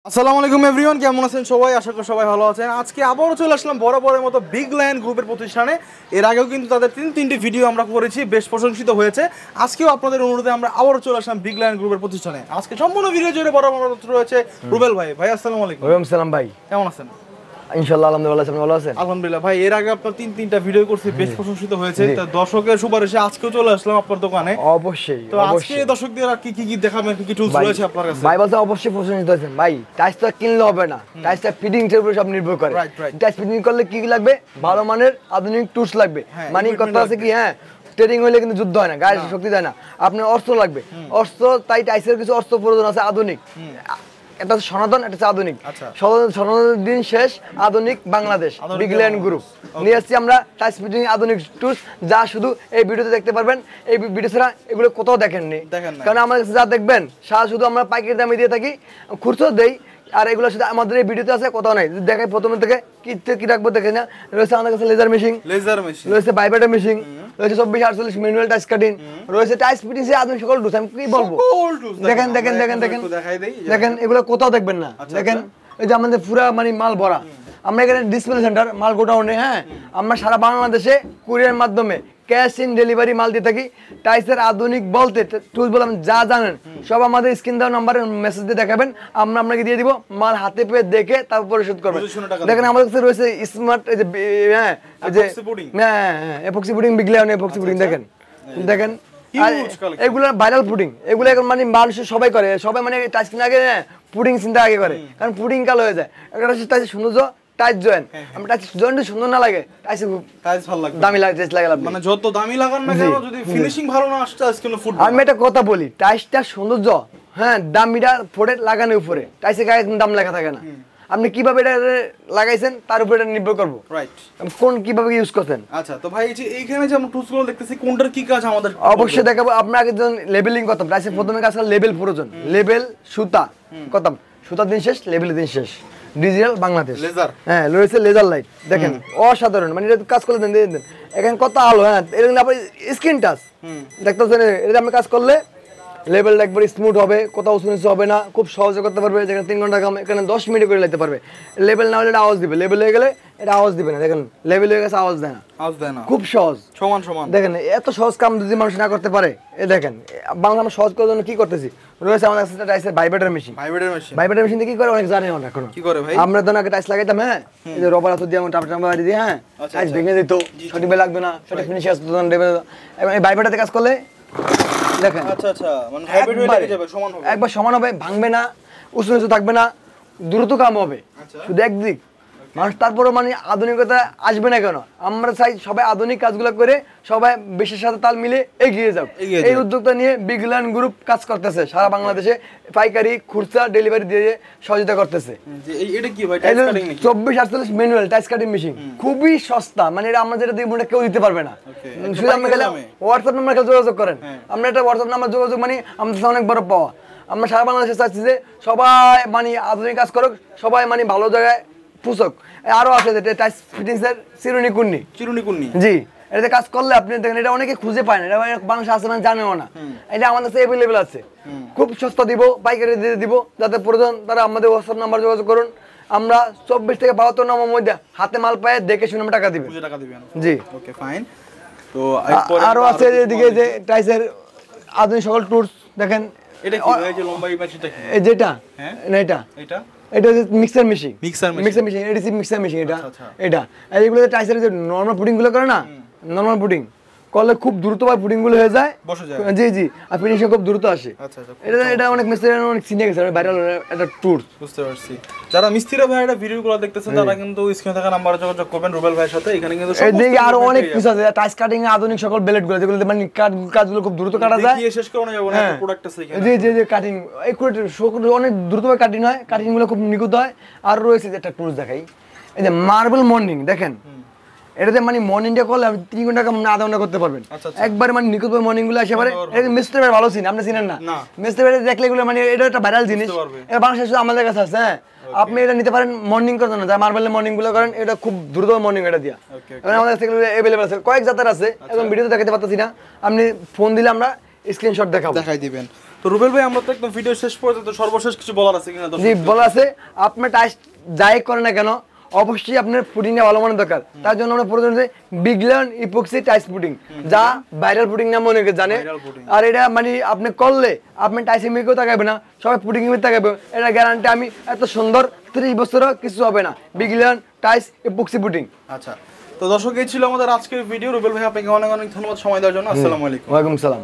আসসালামু আলাইকুম এভরিওয়ান, কেমন আছেন সবাই? আশা করি সবাই ভালো আছেন। আজকে আবারও চলে আসলাম বরাবরের মতো বিগ লায়ন গ্রুপের প্রতিষ্ঠানে। এর আগেও কিন্তু তাদের তিনটি ভিডিও আমরা করেছি, বেশ প্রশংসিত হয়েছে। আজকেও আপনাদের অনুরোধে আমরা আবারও চলে আসলাম বিগ লায়ন গ্রুপের প্রতিষ্ঠানে। আজকে সম্পূর্ণ ভিডিও জুড়ে বরাবর রয়েছে রুবেল ভাই। ভাই আসসালামু আলাইকুম। ওয়ালাইকুম সালাম ভাই, কেমন আছেন? ইনশাআল্লাহ আলহামদুলিল্লাহ, আপনি ভালো আছেন? আলহামদুলিল্লাহ ভাই, এর আগে আপনার তিনটা ভিডিও করছি, বেশ প্রশংসিত হয়েছে। তো দর্শকের সুপারিশে আজকেও চলে আসলাম আপনার দোকানে। অবশ্যই। তো আজকে দর্শকদের আর কি দেখাবেন, কি টুলস রয়েছে আপনার কাছে? ভাই বলতে অবশ্যই প্রশংসিত হয়েছেন ভাই। টাইসটা কিনলে হবে না, টাইসটা ফিটিং এর উপর সব নির্ভর করে। টাইস ফিটিং করলে কি লাগবে? ভালো মানের আধুনিক টুলস লাগবে। মানে কথা আছে কি, হ্যাঁ ট্রেডিং হইলে কিন্তু যুদ্ধ হয় না, গায়ের শক্তি দেয় না, আপনার অস্ত্র লাগবে। অস্ত্র, তাই টাইসের কিছু অস্ত্র প্রয়োজন আছে আধুনিক। এটা সনাতন, এটা আধুনিক। সনাতন দিন শেষ, আধুনিক বাংলাদেশ। বিগ লায়ন গ্রুপ নিয়ে আসছি আমরা টাইস ফিটিং আধুনিক টুলস, যা শুধু এই ভিডিওতে দেখতে পারবেন। এই ভিডিও ছাড়া এগুলো কোথাও দেখেননি, কারণ আমাদের কাছে যা দেখবেন শুধু আমরা পাইকারি দামে দিয়ে থাকি, খুচরো দেই। আর এগুলো শুধু আমাদের এই ভিডিওতে আছে, কোথাও নাই। দেখাই প্রথমে থেকে কি রাখবো দেখে না। রয়েছে আমাদের কাছে লেজার মেশিন, রয়েছে ভাইব্রেটর মেশিন, রয়েছে 24-48 ম্যানুয়াল টাইস কাটিং, রয়েছে টাইস ফিটিং এর আধুনিক সকল টুলস। আমি কি বলবো, দেখেন দেখেন দেখেন দেখেন দেখেন, এগুলো কোথাও দেখবেন না। দেখেন এই যে আমাদের পুরা মানে মাল ভরা। আমরা এখানে ডিসপ্লে সেন্টার, মাল গোডাউনে, হ্যাঁ আমরা সারা বাংলাদেশে কুরিয়ার মাধ্যমে ক্যাশ ইন ডেলিভারি মাল দিয়ে থাকি। টাইসের আধুনিক বলতে টুলস বললাম, যা জানেন সব আমাদের স্ক্রিন দেওয়া নাম্বারে মেসেজ দিয়ে দেখাবেন, আমরা আপনাকে দিয়ে দিব। মাল হাতে পেয়ে দেখে তারপর পরিশোধ করবেন। দেখেন আমাদের কাছে রয়েছে স্মার্ট, এই যে হ্যাঁ এই যে epoxy pudding, big lion epoxy pudding. দেখেন দেখেন, আর এগুলো ভাইরাল পুডিং। এগুলো এখন মানে মানুষ সবাই করে, সবাই মানে টাইস কিনা আগে পুডিং চিন্তা আগে করে, কারণ পুডিং কালো হয়ে যায়। একটা হচ্ছে টাইস সৌন্দর্য, টাইস জয়েন। আমরা টাইস জয়েন সুন্দর না লাগে, টাইস ভালো লাগে, দামি লাগে, টাইস লাগে। মানে যত দামি লাগান না কেন, যদি ফিনিশিং ভালো না আসছে আজকে ফুড। আমি একটা কথা বলি, টাইসটা সৌন্দর্য, হ্যাঁ দামিটা ফোড়ে লাগানোর উপরে, টাইসের গায়ে দাম লেখা থাকে না। আপনি কিভাবে এটা লাগাইছেন তার উপর এটা নির্ভর করব, রাইট, কোন কিভাবে ইউজ করছেন। আচ্ছা, তো ভাই এইখানে যে আমরা টুলসগুলো দেখতেছি, কোনটার কি কাজ আমাদের অবশ্যই দেখাবো। আপনাকে যখন লেবেলিং করতাম, টাইসের প্রথমে কাজ করে লেবেল প্রয়োজন, লেবেল সুতা করতাম। সুতার দিন শেষ, লেবেলের দিন শেষ। ডিজিটাল বাংলাদেশ লেজার, হ্যাঁ রয়েছে লেজার লাইট। দেখেন অসাধারণ, মানে এটা কাজ করলে দেন এখানে কত আলো, হ্যাঁ এটা আপনি স্ক্রিন টাচ দেখতেছেন। এটা আপনি কাজ করলে লেভেলটা একবার স্মুথ হবে, কোথাও উঁচু হবে না, খুব সহজে করতে পারবে। যেখানে 3 ঘন্টা কাম এখানে 10 মিনিট করে লাগতে পারবে। লেভেল না হলে এটা আওয়াজ দিবে, লেভেল হয়ে গেলে এটা আওয়াজ দিবে না। দেখেন লেভেল হয়ে গেছে, আওয়াজ দেয় না, খুব সহজ, সমান সমান। দেখেন এত সহজ কাম যদি মানুষ না করতে পারে, এ দেখেন বাংলা আমরা সহজ করার জন্য কি করতেছি। রয়েছে আমাদের কাছে টাইসের ভাইব্রেটর মেশিন। ভাইব্রেটর মেশিন কি করে অনেক জানে না এখনো। কি করে ভাই? আমরা তো আগে টাইস লাগাইতাম, হ্যাঁ এই যে রবার হাত দিয়ে আমরা টাপ বাড়ি দিয়ে, হ্যাঁ টাইস ভেঙে দিত, সঠিক লাগবে না, সঠিক ফিনিশ আসতো না। এবং এই ভাইব্রেটরতে কাজ করলে দেখেন মানে একবার সমান হবে, ভাঙবে না, উঁচু থাকবে না, দ্রুত কাম হবে। শুধু একদিক মানুষ তারপরে মানে আধুনিকতা আসবে না কেন? আমরা চাই সবাই আধুনিক কাজগুলো করে সবাই বিশ্বের সাথে তাল মিলে এগিয়ে যাও। এই উদ্যোগটা নিয়ে বিগ লায়ন গ্রুপ কাজ করতেছে, সারা বাংলাদেশে পাইকারি খুচরা ডেলিভারি দিয়ে সহযোগিতা করতেছে। 24-48 ম্যানুয়াল টাইস কাটিং মেশিন, খুবই সস্তা। মানে এটা আমরা যেটা দিব কেউ দিতে পারবে না। শুধু আমরা গেলে হোয়াটসঅ্যাপ নাম্বার যোগাযোগ করেন, আমরা একটা হোয়াটসঅ্যাপ নাম্বার যোগাযোগ মানে আমাদের অনেক বড় পাওয়া। আমরা সারা বাংলাদেশে চাচ্ছি যে সবাই মানে আধুনিক কাজ করুক, সবাই মানে ভালো জায়গায় পুষক। আরো আছে টাইস ফিটিংস এর চিরুনি কুন্নি, জি এটাতে কাজ করলে আপনি দেখেন, এটা অনেকে খুঁজে পায় না, এটা মানুষ আছে মানে জানেও না। এটা আমাদের কাছে অ্যাভেলেবেল আছে, খুব সস্তা দিব, পাইকারি দিয়ে দিব। যাতে প্রয়োজন তারা আমাদের হোয়াটসঅ্যাপ নাম্বার যোগাযোগ করুন। আমরা 24 থেকে 72 নম্বর মধ্যে হাতে মাল পায় দেখে শুনে টাকা দিবেন, জি ওকে ফাইন। তো আরো আছে এদিকে যে টাইসের আধুনিক সকল টুলস। দেখেন এটা কি এই যে লম্বা এই মেশিনটা কি, এই যেটা না এটা হচ্ছে mixer machine, ADC mixer machine. এটা আর এগুলো টাইসের যে নরমাল পুডিং গুলো করে না, নরমাল পুডিং করলে খুব দ্রুত ভাবে পুডিং গুলো হয়ে যায়, জি জি, আর ফিনিশিং খুব দ্রুত আসে। এটা অনেক মিস্ত্রি অনেক চিনে গেছে, ভাইরাল একটা টুল। বুঝতে পারছি, যারা মিস্ত্রি ভাই এটা ভিডিওগুলো দেখতেছেন তারা কিন্তু স্ক্রিনে থাকা নাম্বারে যোগাযোগ করবেন রুবেল ভাইয়ের সাথে। এখানে কিন্তু এদিকে আরো অনেক কিছু আছে, টাইস কাটিং এর আধুনিক সকল ব্লেড গুলো, যেগুলো মানে কাজগুলো খুব দ্রুত কাটা যায়, শেষ করে না যাবে না, প্রোডাক্ট আছে এখানে, জি জি জি কাটিং অনেক দ্রুত ভাবে কাটিং হয়, কাটিং গুলো খুব নিখুঁত হয়। আর রয়েছে একটা টুলস দেখাই, এই যে মার্বেল মর্নিং। দেখেন এটাতে মানে মর্নিংটা করলে আপনি 3 ঘন্টা আধা ঘন্টা করতে পারবেন একবারে, মানে নিখুঁত মর্নিং গুলো আসে পারে। মিস্টার ভাই ভালো চিনি, আপনি চিনেন না মিস্টার ভাই দেখলে এগুলো মানে এটা একটা ভাইরাল জিনিস, এটা বাংলাদেশে শুধু আমাদের কাছে আছে। হ্যাঁ আপনি এটা নিতে পারেন মর্নিং করার জন্য, যারা মার্বেলের মর্নিং গুলো করেন, এটা খুব দ্রুত মর্নিং এটা দিয়া। এখন আমাদের কাছে অ্যাভেলেবল আছে, কয়েক জাতের আছে, এখন ভিডিওতে দেখাতে পারতেছি না, আপনি ফোন দিলে আমরা স্ক্রিনশট দেখাই দিবেন। তো রুবেল ভাই আমরা তো একদম ভিডিও শেষ পর্যন্ত সর্বশেষ কিছু বলার আছে কিনা জি বলা আছে, আপনার টাইস যাই করে না কেন অবশ্যই আপনার পুডিংটা ভালো মানের দরকার। তার জন্য আমরা প্রথমে বিগল্যান্ড ইপক্সি টাইস পুডিং, যা ভাইরাল পুডিং নাম অনেকে জানে। আর এটা মানে আপনি করলে আপনি টাইসের মিকেও তাকাবে না, সবাই পুডিং এর তাকাবে। এটা গ্যারান্টি আমি, এত সুন্দর 30 বছরও কিছু হবে না। বিগল্যান্ড টাইস ইপক্সি পুডিং। আচ্ছা, তো দর্শক এই ছিল আমাদের আজকের ভিডিও। রুবেল ভাই আপনাকে অনেক অনেক ধন্যবাদ সময় দেওয়ার জন্য। আসসালামু আলাইকুম। ওয়ালাইকুম সালাম।